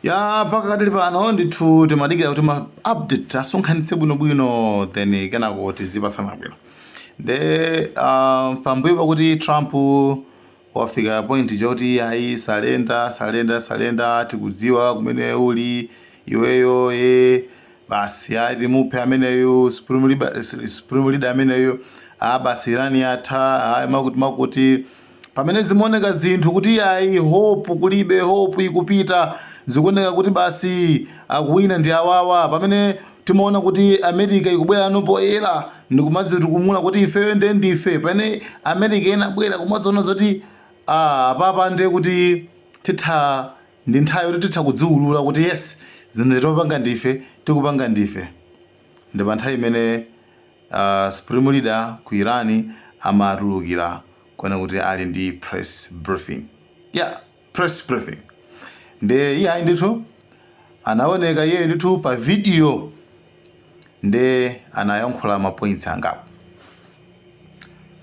Ya pakadali pano ndithu timadikira kuti ma update asonkhanitse bwinobwino then kenako tizipasana bwino. Pambuyo pakuti Trump wafika point choti ayi salenda tikudziwa kumene uli iweyo basi ati muphe ameneyo supreme leader ameneyo basi Irani yatha makuti pamene zimaoneka zinthu kuti ayi hope kulibe, hope ikupita, zikuoneka kuti basi akuwina ndi awawa, pamene timaona kuti America ikubwera nopoyera ndikumadzi tikumula kuti ifeyo ndife, pamene America inabwera kumadzaona zoti papa ndiye kuti titha ndi nthawi yoti titha kudziwulula kuti yes zinthu timapanga ndife tikupanga ndife. Ndi pa nthawi imene supreme leader ku Irani amatulukira kuona kuti ali ndi press briefing. Press briefing. Iye ndithu anaoneka iye ndithu pa video anayankhula ma points angapo.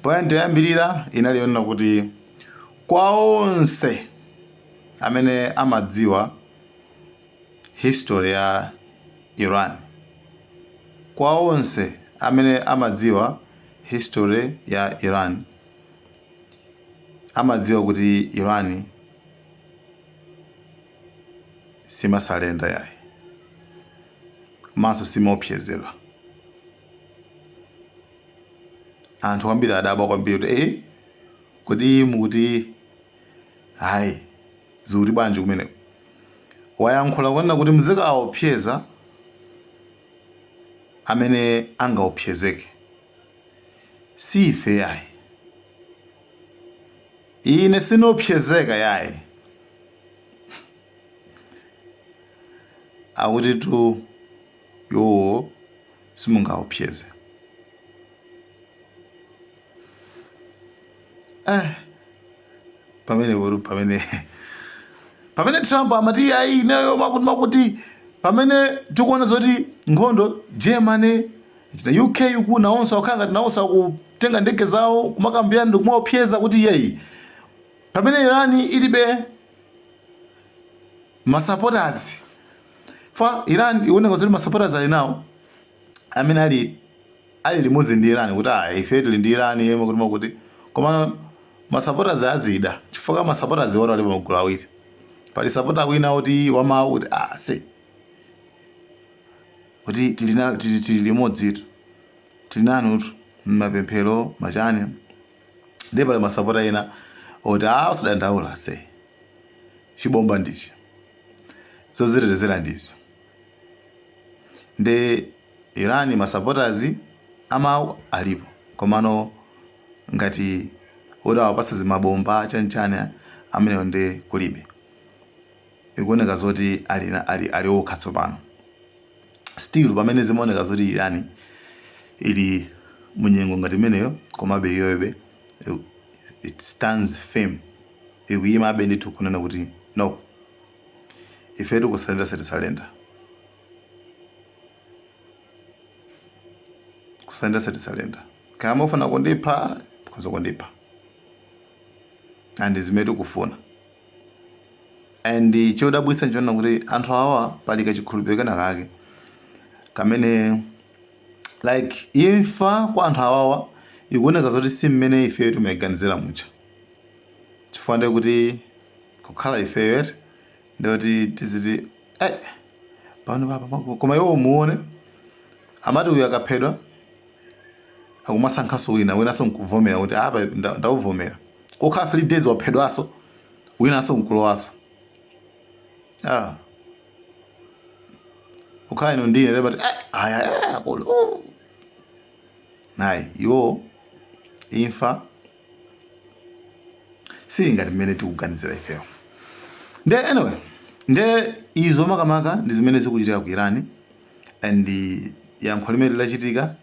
Point yoyambirira inaliona kuti kwa onse amene amadziwa history ya Iran, kwa onse amene amadziwa history ya Iran, amadziwa kuti Iran simasalenda yayi, maso simaopsezedwa. Anthu kwambiri adabwa kwambiri kuti kodi mukuti hayi zuri bwanji kumeneko. Wayankhula kuona kuti mzika aopseza amene angaopsezeke, si ife yayi, ine sinopsezeka yayi. Akuti tu yo simungaopseze. Pamene Trump amati ayi nayo makuti pamene tikuona zoti nkhondo Germany china UK kuna onse wakhanga tinawonsa kutenga ndege zawo kumakambirana ndi kumaopseza kuti yeyi pamene Irani ilibe masupporters. Fa Iran iwoneka zoti masupporters ali nawo amene ali limodzi ndi Irani kuti ife tili ndi Irani makuti koma masupporters azida chifukwa masupporters wao ali magulu awiri. Pali supporter wina kuti wamawu kuti kuti tili limodzi tu tili nanu mapemphero machani. Ndi pali masupporter ena kuti usadandaula chibomba ndichi zozitetezera ndizi. Ndi Irani masupporters amawu alipo komano ngati wapasa zimabomba chanchani amene ndi kulibe. Ikuoneka zoti ali okha tsopano. Still pamene zimaoneka zoti Irani ili munyengo ngati imeneyo komabe iyobe it stands firm. Ikuyima ndithu kunena kuti no, ife tikusalenda setisalenda. Kusalenda setisalenda. Kama ufuna kundipha kuzo kundipha. And zimene tikufuna. And chodabwitsa nchona kuti anthu awa pali kachikhulupiriro kana kake kamene like imfa kwa anthu awawa ikuoneka zoti si mmene ife timaganizira mucha. Chifukwa ndi kuti kukhala ifeyo ndoti tiziti pano papa koma iwo muone amati uyu akaphedwa akumasankhaso winaso nkuvomera kuti apa ndauvomera. Kukhala 3 days waphedwaso winaso nkulowaso. Ukhala ino ndine lebati akolo nayi iwo imfa si ngati mmene tikuganizira ifeyo. Anyway izo makamaka ndi zimene zikuchitika ku Irani. And yankho limene lachitika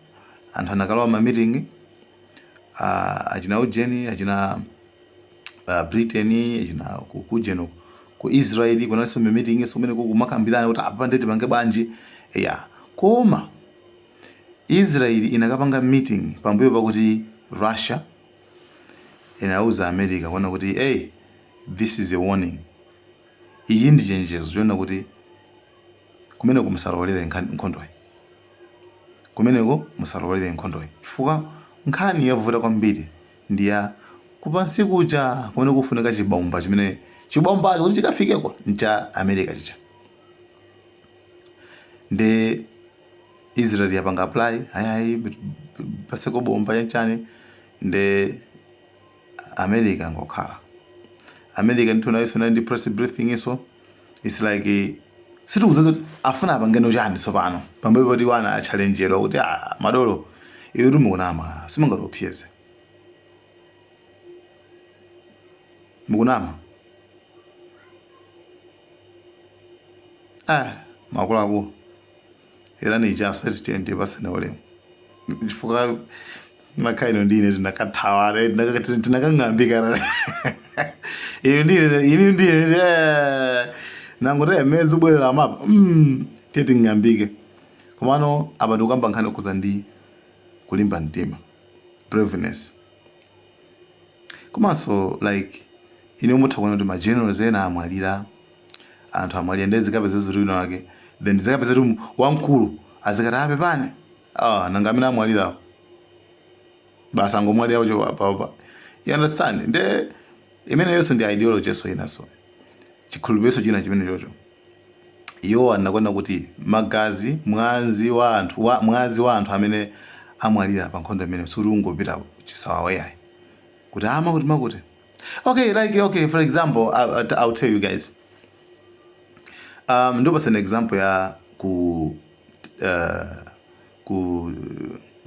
anthu anakalowa ma meeting achina ujeni achina Britain achina kujeno ku Israeli kunalinso ma meeting somene kumakambirana kuti apa ndeti pange bwanji koma Israeli inakapanga meeting pambuyo pakuti Russia inauza America kuona kuti this is a warning. iyi ndi chenjezo chona kuti kumeneko musalowelere nkhondoyi, kumeneko musalowelere nkhondoyi, chifukwa nkhani yavuta kwambiri ndi ya kupansi kuja kumene kufunika chibomba chimene chibombacho kuti chikafikeko ncha America chicha. Nde Israel yapanga apply hayi paseko bomba chanchani, nde America ngokhala. America ntuna iso ndi press briefing iso, it's like situkuzaza afuna apangeno chani tsopano pambuyo poti wana achallengerwa kuti madolo iwe mukunama simungatophiyeze, mukunama makulaku Irani ijaso titende pasana ulemu chifukwa nakaino ndine tinakathawa tinakang'ambika ini ndine nangote emezi ubwerera mapa tete ng'ambike komano abantu kamba nkhani kuza ndi kulimba mtima, braveness. Komanso like ine umutha kuona kuti ma generals ena amwalira, anthu amwalira ndezi kapeza zuri wina wake, then zikapeza kuti wamkulu azikati ape pane nanga amene amwalira basa ngomwalira ucho apa. You understand? Nde imene yonso ndi ideology so inaso chikhulupiriro china chimene chocho iwo anakwenda kuti magazi mwazi wa anthu amene amwalira pa nkhondo imene suri ungopita chisawawa yayi kuti kuti makuti okay for example I'll tell you guys ndopasa an example ya ku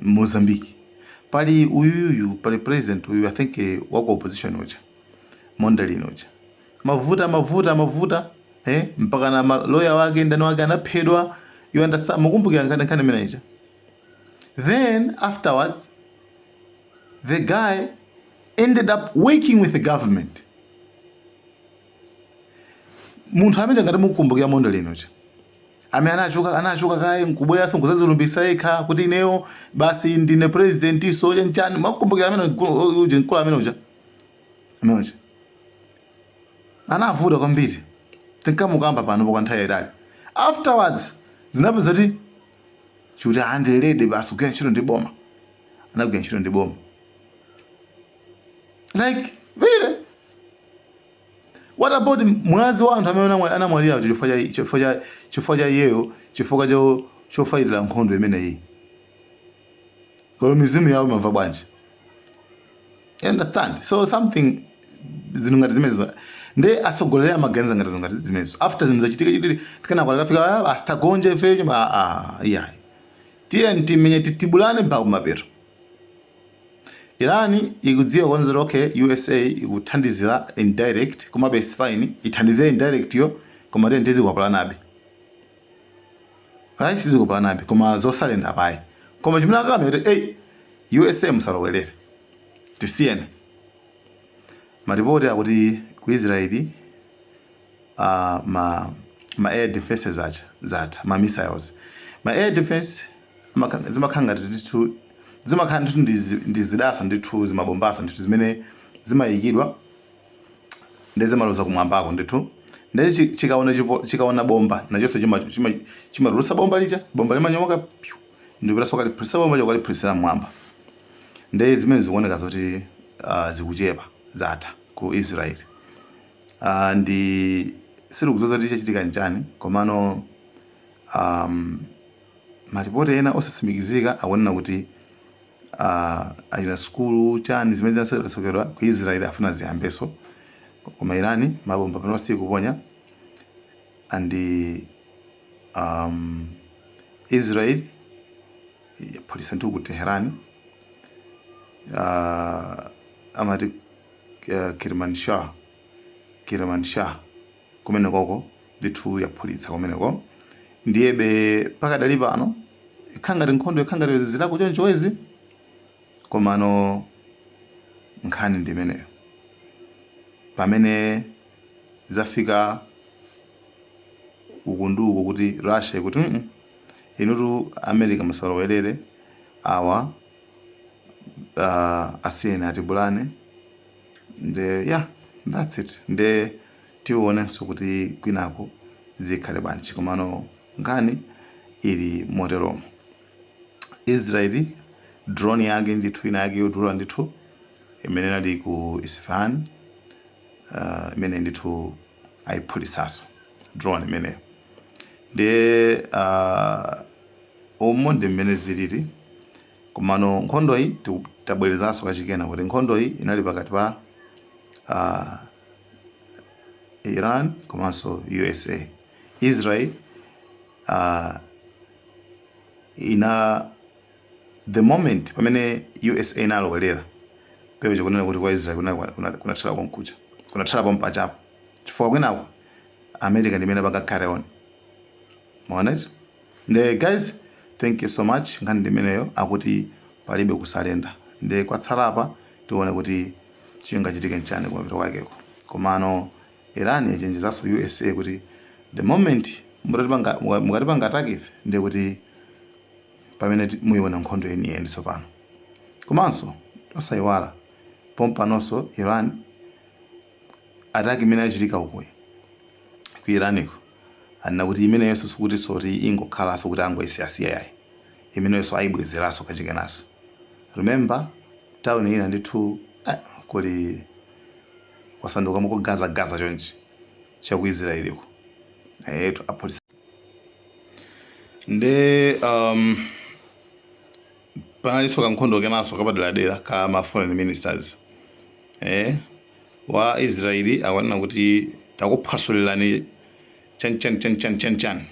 Mozambique pali pali president uyu I think wako opposition uja Mondlane uja mavuta mpaka na lawyer wake ndani wake anaphedwa. You understand? Mukumbukira nkhani imene ija. Then afterwards the guy ended up working with the government. Munthu amene ngati mukumbukira Mondlane uja ame anachoka kaye nkubweya songozazilumbisa yekha kuti ineyo basi ndine president iso chanchani. Mukumbukira amene nkulu amene uja anavuta kwambiri tinkamukamba pano kwa nthawi yayitali. Afterwards zinapeza kuti chuti andelede basi kugwira ntchito ndi boma, anagwira ntchito ndi boma. Like really, what about mwazi wa anthu amene anamwalira chifukwa cha iyeyo chifukwa chofayitira nkhondo imeneyi, kolo mizimu yawo imamva bwanji? You understand? So something zinungati zimenezo nde asogolera amaganiza ngati zingati zimenezo. After zimzachitika chitiri tikana kwa kafika asitagonje ifeyo yeah TNT menye titibulane mpaka kumapero. Irani ikudziwa kwanza okay USA ikuthandizira indirect koma base fine ithandize indirect yo koma then tizi kwa nabe. Right, tizi kwa nabe koma zosalenda paye. Koma chimina kama USA musalowelere. TCN maripoti akuti ku Israel ma air defenses zata ma missiles, ma air defense zimakhanga ndithu ndizidasa ndithu zimabombasa ndithu zimene zimayikidwa ndeze maloza kumwambako ndithu ndeze chikaona bomba nachonso chimarulusa bomba lija bomba limanyomoka ndipita soka lipresa bomba lija lipresera mwamba. Nde zimene zikuoneka zoti zikuchepa zatha ku Israel. Ndi siri kuzoza kuti chachitika njani komano maripoti ena osasimikizika akunena kuti achina skulu chani zimene zinasokedwa ku Israel afuna ziyambeso koma Irani mabomba pano siku kuponya andi Israel polisi ntu ku Tehran amati Kermanshah kumene koko ndithu ya polisi kumeneko ndiyebe pakadali pano ikhangati nkhondo ikhangati zilako chonchowezi komano nkhani ndimeneyo pamene zafika ukunduko kuti Russia kuti inutu America musalowelere awa asiyeni atibulane. Yeah, that's it. Nde tiwonenso kuti kwinako zikhale bwanji, komano nkhani ili moteromo. Israeli drone yake ndithu ina yake yodula ndithu imene inali ku Isfahan, imene ndithu ayiphulisaso drone imeneyo. Ndi umo ndi mmene zilili, komano nkhondo iyi tabwerezanso kachikena kuti nkhondo iyi inali pakati pa Iran komanso USA. Israel the moment pamene USA inalowerera pewe chikunena kuti kwa Israel kunathera konkuja, kunathera pompachapo, chifukwa kwinako America ndimene pakakhale on. Maoneti? Nde guys, thank you so much. Nkhani ndimeneyo akuti palibe kusalenda. Nde kwatsalapa tione kuti chingachitike nchani kumapita kwakeko. Komano Iran yachenjezaso USA kuti the moment mukatipanga attack ife ndi kuti pamene muyiona nkhondo yeniyeni tsopano. Komanso osayiwala pompanonso Iran attack imene yachitika ukoyi ku Iraniko anena kuti imeneyonso sikuti soti ingokhalaso kuti angoyisiyasiya yayi, imeneyonso ayibwezeraso kachikenaso. Remember town ina ndithu kuli kwasanduka muko Gaza chonchi chaku Israeliko to apolisa. Nde panaliso kankhondo kenaso kapaderadera ka ma foreign ministers wa Israeli awanena kuti takuphwasulirani chan.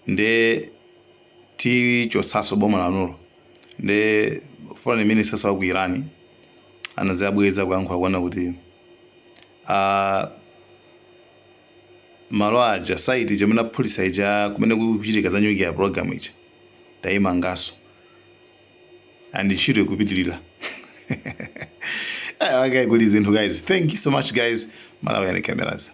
Nde tichosaso boma lanulo. Nde foreign ministers wa ku Iran anazabweza kuyankhula kuona kuti malo aja site chomwe apolisa ija kumene kuchitika za nuclear program ija tayimangaso and ntchito ikupitirira. Okay, kuli zinthu guys. Thank you so much guys. Malawi and cameras.